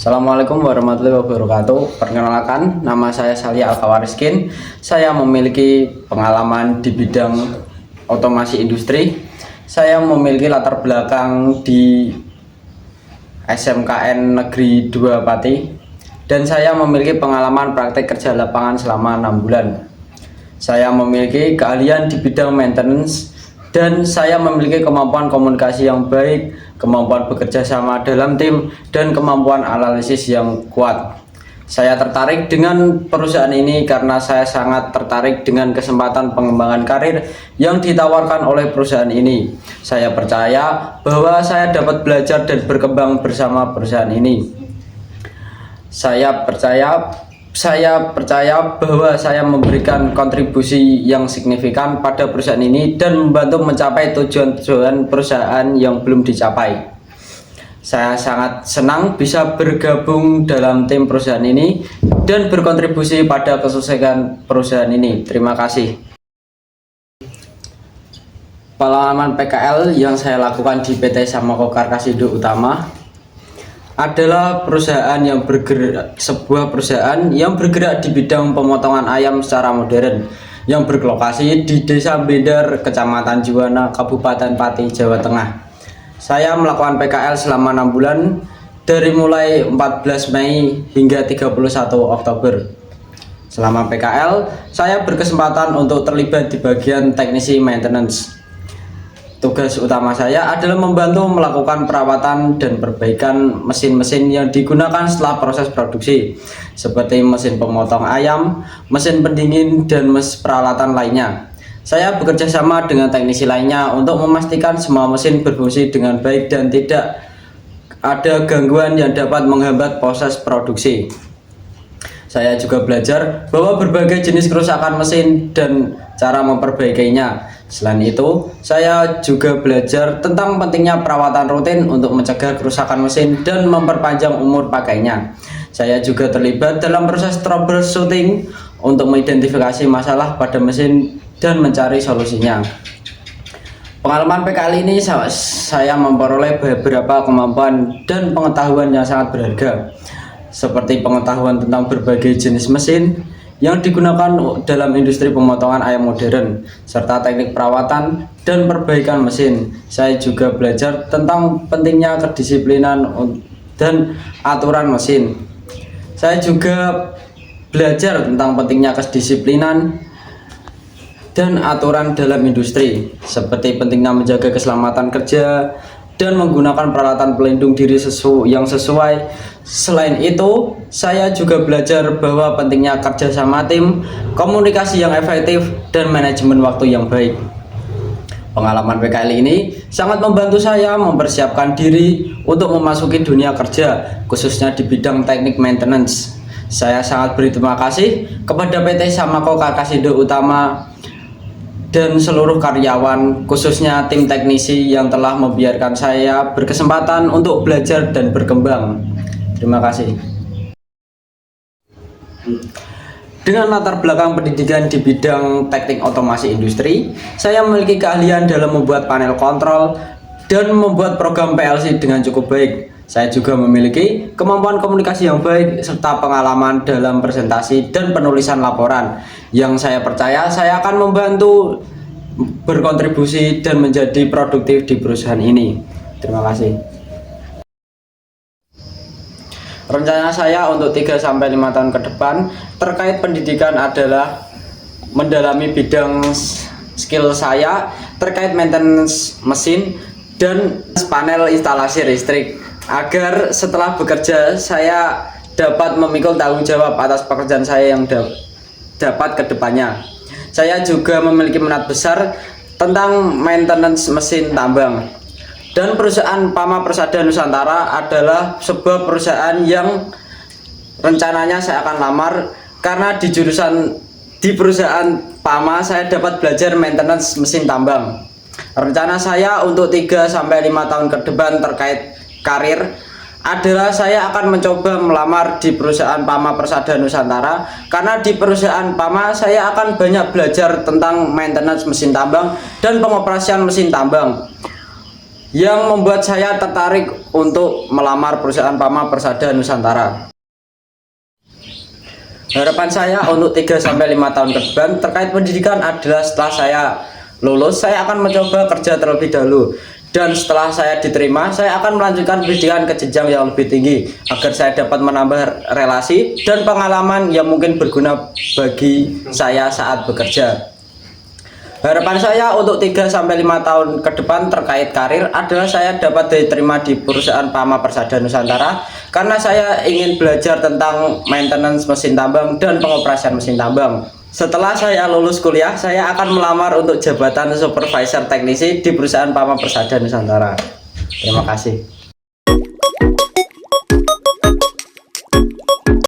Assalamualaikum warahmatullahi wabarakatuh. Perkenalkan, nama saya Salih Alkawariskin. Saya memiliki pengalaman di bidang otomasi industri. Saya memiliki latar belakang di SMKN Negeri 2 Pati, dan saya memiliki pengalaman praktek kerja lapangan selama 6 bulan. Saya memiliki keahlian di bidang maintenance, dan saya memiliki kemampuan komunikasi yang baik, kemampuan bekerja sama dalam tim, dan kemampuan analisis yang kuat. Saya tertarik dengan perusahaan ini karena saya sangat tertarik dengan kesempatan pengembangan karir yang ditawarkan oleh perusahaan ini. Saya percaya bahwa saya dapat belajar dan berkembang bersama perusahaan ini. Saya percaya bahwa saya memberikan kontribusi yang signifikan pada perusahaan ini dan membantu mencapai tujuan-tujuan perusahaan yang belum dicapai. Saya sangat senang bisa bergabung dalam tim perusahaan ini dan berkontribusi pada kesuksesan perusahaan ini. Terima kasih. Pengalaman PKL yang saya lakukan di PT Samako Karkasindo Utama adalah sebuah perusahaan yang bergerak di bidang pemotongan ayam secara modern yang berlokasi di Desa Bender, Kecamatan Juwana, Kabupaten Pati, Jawa Tengah. Saya melakukan PKL selama 6 bulan dari mulai 14 Mei hingga 31 Oktober. Selama PKL, saya berkesempatan untuk terlibat di bagian teknisi maintenance. Tugas utama saya adalah membantu melakukan perawatan dan perbaikan mesin-mesin yang digunakan setelah proses produksi, seperti mesin pemotong ayam, mesin pendingin, dan peralatan lainnya. Saya bekerja sama dengan teknisi lainnya untuk memastikan semua mesin berfungsi dengan baik dan tidak ada gangguan yang dapat menghambat proses produksi. Saya juga belajar bahwa berbagai jenis kerusakan mesin dan cara memperbaikinya. Selain itu, saya juga belajar tentang pentingnya perawatan rutin untuk mencegah kerusakan mesin dan memperpanjang umur pakainya. Saya juga terlibat dalam proses troubleshooting untuk mengidentifikasi masalah pada mesin dan mencari solusinya. Pengalaman PKL ini saya memperoleh beberapa kemampuan dan pengetahuan yang sangat berharga, seperti pengetahuan tentang berbagai jenis mesin yang digunakan dalam industri pemotongan ayam modern, serta teknik perawatan dan perbaikan mesin. Saya juga belajar tentang pentingnya kedisiplinan dan aturan mesin. Saya juga belajar tentang pentingnya kedisiplinan dan aturan dalam industri, seperti pentingnya menjaga keselamatan kerja dan menggunakan peralatan pelindung diri yang sesuai. Selain itu, saya juga belajar bahwa pentingnya kerjasama tim, komunikasi yang efektif, dan manajemen waktu yang baik. Pengalaman PKL ini sangat membantu saya mempersiapkan diri untuk memasuki dunia kerja, khususnya di bidang teknik maintenance. Saya sangat berterima kasih kepada PT Samako Karkasindo Utama dan seluruh karyawan, khususnya tim teknisi yang telah membiarkan saya berkesempatan untuk belajar dan berkembang. Terima kasih. Dengan latar belakang pendidikan di bidang teknik otomasi industri, saya memiliki keahlian dalam membuat panel kontrol dan membuat program PLC dengan cukup baik. Saya juga memiliki kemampuan komunikasi yang baik serta pengalaman dalam presentasi dan penulisan laporan yang saya percaya saya akan membantu berkontribusi dan menjadi produktif di perusahaan ini. Terima kasih. Rencana saya untuk 3-5 tahun ke depan terkait pendidikan adalah mendalami bidang skill saya terkait maintenance mesin dan panel instalasi listrik, agar setelah bekerja saya dapat memikul tanggung jawab atas pekerjaan saya yang dapat ke depannya. Saya juga memiliki minat besar tentang maintenance mesin tambang. Dan perusahaan Pama Persada Nusantara adalah sebuah perusahaan yang rencananya saya akan lamar, karena di perusahaan Pama saya dapat belajar maintenance mesin tambang. Rencana saya untuk 3-5 tahun ke depan terkait karir adalah saya akan mencoba melamar di perusahaan Pama Persada Nusantara, karena di perusahaan Pama saya akan banyak belajar tentang maintenance mesin tambang dan pengoperasian mesin tambang. yang membuat saya tertarik untuk melamar perusahaan Pama Persada Nusantara. Harapan saya untuk 3-5 tahun ke depan terkait pendidikan adalah setelah saya lulus, saya akan mencoba kerja terlebih dahulu. Dan setelah saya diterima, saya akan melanjutkan pendidikan ke jenjang yang lebih tinggi agar saya dapat menambah relasi dan pengalaman yang mungkin berguna bagi saya saat bekerja. Harapan saya untuk 3-5 tahun ke depan terkait karir adalah saya dapat diterima di perusahaan Pama Persada Nusantara karena saya ingin belajar tentang maintenance mesin tambang dan pengoperasian mesin tambang. Setelah saya lulus kuliah, saya akan melamar untuk jabatan supervisor teknisi di perusahaan Pama Persada Nusantara. Terima kasih.